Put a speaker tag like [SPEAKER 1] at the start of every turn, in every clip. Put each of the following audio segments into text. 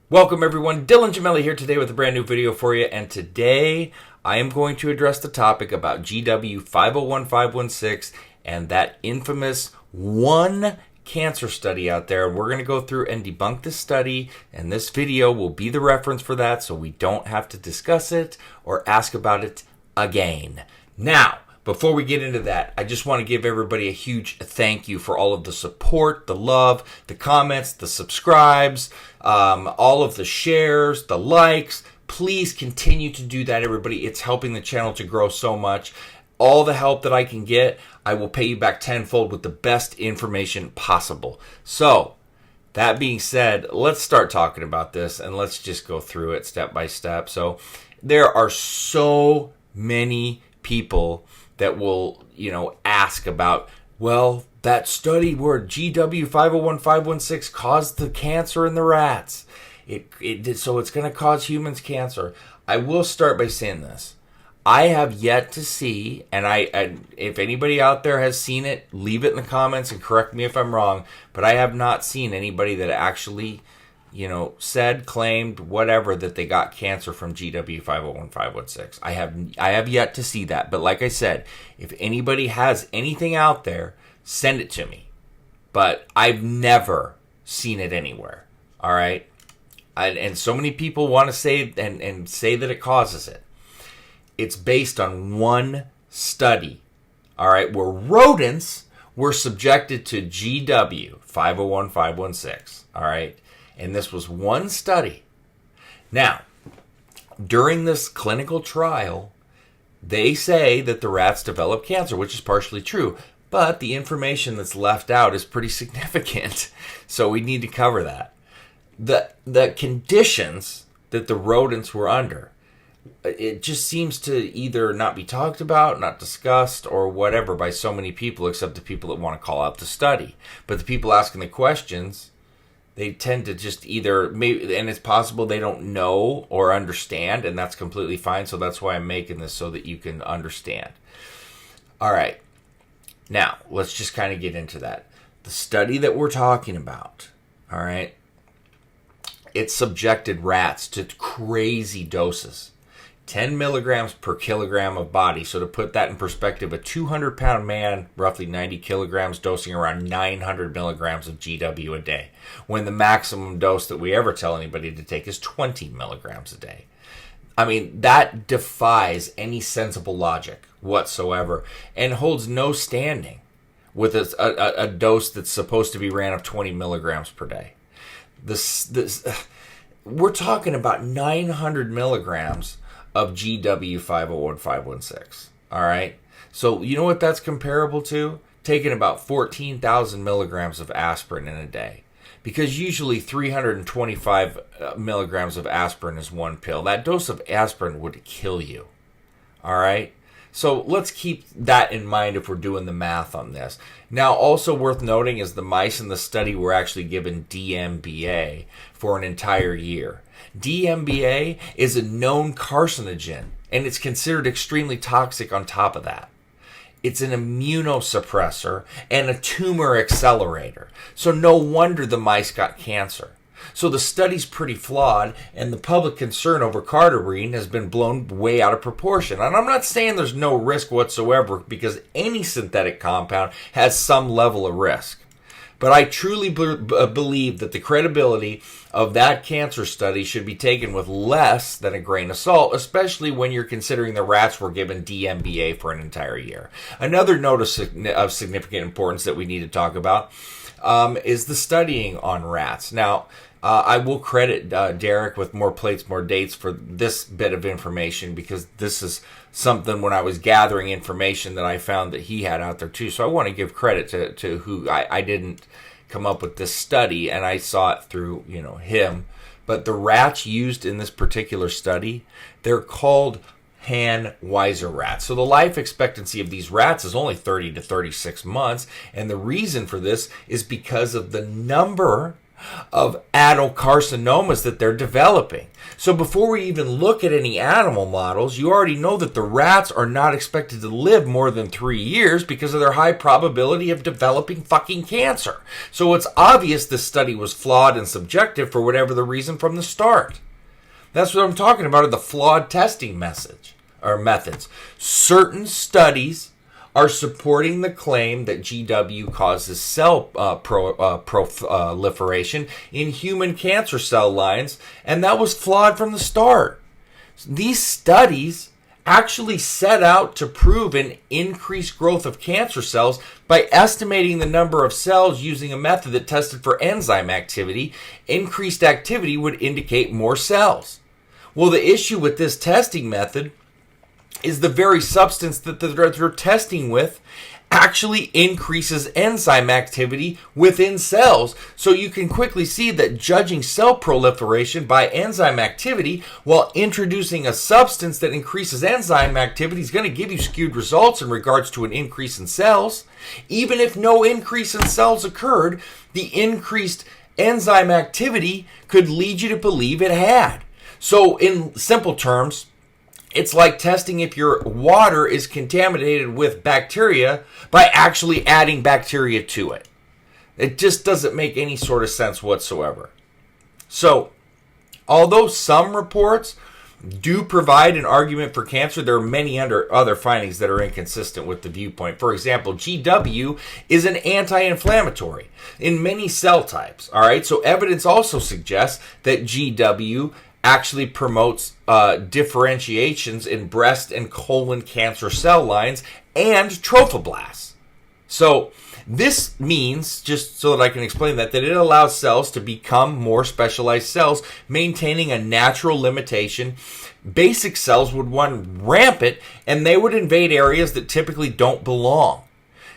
[SPEAKER 1] Welcome everyone, Dylan Gemelli here today with a brand new video for you, and today I am going to address the topic about GW 501516 and that infamous one cancer study out there. We're going to go through and debunk this study, and this video will be the reference for that so we don't have to discuss it or ask about it again. Now, before we get into that, I just want to give everybody a huge thank you for all of the support, the love, the comments, the subscribes, all of the shares, the likes. Please continue to do that, everybody. It's helping the channel to grow so much. All the help that I can get, I will pay you back tenfold with the best information possible. So, that being said, let's start talking about this, and let's just go through it step by step. So, there are so many people that will, ask about, well, that study where GW 501516 caused the cancer in the rats. It did, so it's going to cause humans cancer. I will start by saying this. I have yet to see, and I if anybody out there has seen it, leave it in the comments and correct me if I'm wrong, but I have not seen anybody that actually said, claimed, whatever, that they got cancer from GW 501516. I have yet to see that. But like I said, if anybody has anything out there, send it to me. But I've never seen it anywhere. All right? And so many people want to say and say that it causes it. It's based on one study. All right? Where rodents were subjected to GW 501516. All right? And this was one study. Now, during this clinical trial, they say that the rats develop cancer, which is partially true. But the information that's left out is pretty significant. So we need to cover that. The conditions that the rodents were under, it just seems to either not be talked about, not discussed, or whatever by so many people, except the people that want to call out the study. But the people asking the questions, they tend to just either, maybe, and it's possible they don't know or understand, and that's completely fine. So that's why I'm making this, so that you can understand. All right. Now, let's just kind of get into that. The study that we're talking about, all right, it subjected rats to crazy doses. 10 milligrams per kilogram of body. So to put that in perspective, a 200-pound man, roughly 90 kilograms, dosing around 900 milligrams of GW a day, when the maximum dose that we ever tell anybody to take is 20 milligrams a day. I mean, that defies any sensible logic whatsoever and holds no standing with a dose that's supposed to be ran of 20 milligrams per day. We're talking about 900 milligrams of GW 501516. All right. So you know what that's comparable to? Taking about 14,000 milligrams of aspirin in a day. Because usually 325 milligrams of aspirin is one pill. That dose of aspirin would kill you. All right. So let's keep that in mind if we're doing the math on this. Now, also worth noting is the mice in the study were actually given DMBA for an entire year. DMBA is a known carcinogen, and it's considered extremely toxic on top of that. It's an immunosuppressor and a tumor accelerator. So no wonder the mice got cancer. So the study's pretty flawed, and the public concern over Cardarine has been blown way out of proportion. And I'm not saying there's no risk whatsoever, because any synthetic compound has some level of risk. But I truly believe that the credibility of that cancer study should be taken with less than a grain of salt, especially when you're considering the rats were given DMBA for an entire year. Another note of significant importance that we need to talk about is the studying on rats. Now, I will credit Derek with More Plates, More Dates for this bit of information, because this is something when I was gathering information that I found that he had out there too. So I want to give credit to who I didn't come up with this study, and I saw it through him. But the rats used in this particular study, they're called Hanweiser rats. So the life expectancy of these rats is only 30 to 36 months, and the reason for this is because of the number of adenocarcinomas that they're developing. So before we even look at any animal models, you already know that the rats are not expected to live more than 3 years because of their high probability of developing fucking cancer. So it's obvious this study was flawed and subjective for whatever the reason from the start. That's what I'm talking about, are the flawed testing methods. Certain studies are supporting the claim that GW causes cell proliferation in human cancer cell lines, and that was flawed from the start. These studies actually set out to prove an increased growth of cancer cells by estimating the number of cells using a method that tested for enzyme activity. Increased activity would indicate more cells. Well, the issue with this testing method is the very substance that they're testing with actually increases enzyme activity within cells. So you can quickly see that judging cell proliferation by enzyme activity while introducing a substance that increases enzyme activity is going to give you skewed results in regards to an increase in cells. Even if no increase in cells occurred, the increased enzyme activity could lead you to believe it had. So in simple terms, it's like testing if your water is contaminated with bacteria by actually adding bacteria to it. It just doesn't make any sort of sense whatsoever. So, although some reports do provide an argument for cancer, there are many other findings that are inconsistent with the viewpoint. For example, GW is an anti-inflammatory in many cell types. All right, so evidence also suggests that GW actually promotes differentiations in breast and colon cancer cell lines and trophoblasts. So this means, just so that I can explain that it allows cells to become more specialized cells, maintaining a natural limitation. Basic cells would run rampant, and they would invade areas that typically don't belong.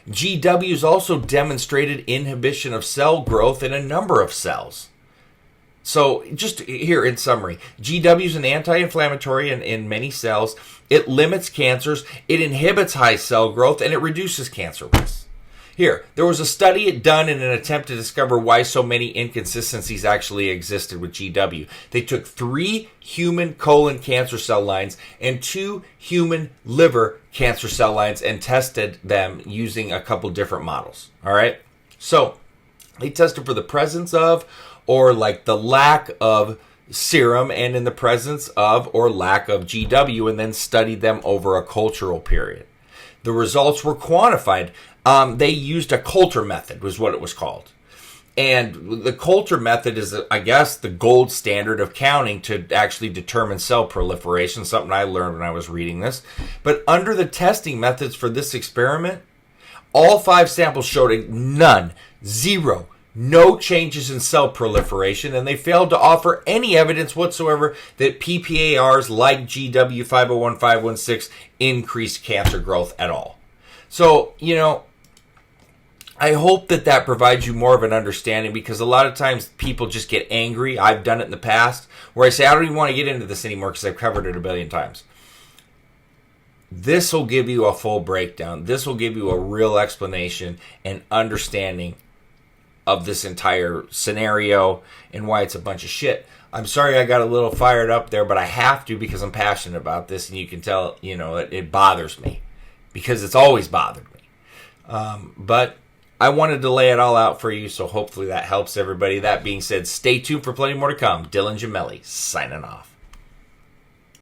[SPEAKER 1] GW's also demonstrated inhibition of cell growth in a number of cells. So just here in summary, GW is an anti-inflammatory in many cells. It limits cancers, it inhibits high cell growth, and it reduces cancer risks. Here, there was a study done in an attempt to discover why so many inconsistencies actually existed with GW. They took 3 human colon cancer cell lines and 2 human liver cancer cell lines and tested them using a couple different models. All right? So, they tested for the presence of or like the lack of serum and in the presence of or lack of GW, and then studied them over a cultural period. The results were quantified. They used a Coulter method, was what it was called. And the Coulter method is, I guess, the gold standard of counting to actually determine cell proliferation, something I learned when I was reading this. But under the testing methods for this experiment, all 5 samples showed none, 0, no changes in cell proliferation, and they failed to offer any evidence whatsoever that PPARs like GW501516 increased cancer growth at all. So, I hope that provides you more of an understanding, because a lot of times people just get angry. I've done it in the past where I say, I don't even want to get into this anymore because I've covered it a billion times. This will give you a full breakdown. This will give you a real explanation and understanding of this entire scenario and why it's a bunch of shit. I'm sorry I got a little fired up there, but I have to because I'm passionate about this, and you can tell, it bothers me because it's always bothered me. But I wanted to lay it all out for you, so hopefully that helps everybody. That being said, stay tuned for plenty more to come. Dylan Gemelli, signing off.